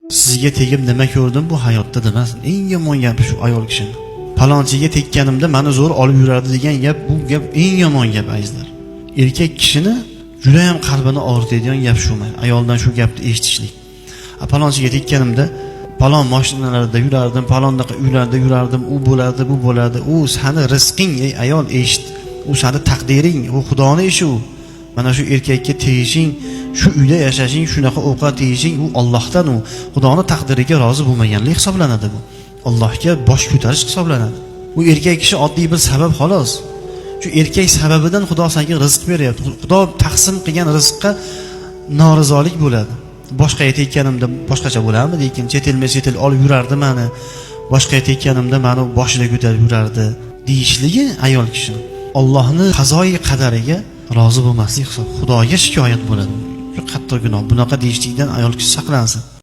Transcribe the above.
Sizga tegib nima ko'rdim bu hayotda demasin. Eng yomon gapi shu ayol kishini. Palonchiga tekkanimda meni zo'r olib yurardi degan gap, bu gap eng yomon gap azizlar. Erkak kishini juda ham qalbini og'ritadigan gap shu. Ayoldan shu gapni eshitishlik. Palonchiga tekkanimda palon mashinalarda yurardim, palondaqa uylarda yurardim, u bo'ladi, bu bo'ladi. U seni rizqing, ey ayol, eshit. U seni taqdiring, u Xudoning ishi u. Mana shu erkakka tegishing, shu uyda yashashing, shunaqa ovqat yeyishing, u Allohdan, u Xudoning taqdiriga rozi bo'lmaganlik hisoblanadi bu. Allohga bosh ko'tarish hisoblanadi. Bu erkak kishi oddiy bir sabab xolos. Shu erkak sababidan Xudo senga rizq beryapti. Xudo taqsim qilgan rizqqa norizolik bo'ladi. Boshqa aytayotganimda boshqacha bo'lardi, lekin chet el olib yurardi meni. Boshqa aytayotganimda meni boshida ko'tarib yurardi deyishligi ayol kishi. Allohning qazoi qadariga rozi bo'lmaslik hisob. Xudoga shikoyat bo'ladi. Shu qattiq gunoh. Bunaqa deyishlikdan ayol kishi saqlansin.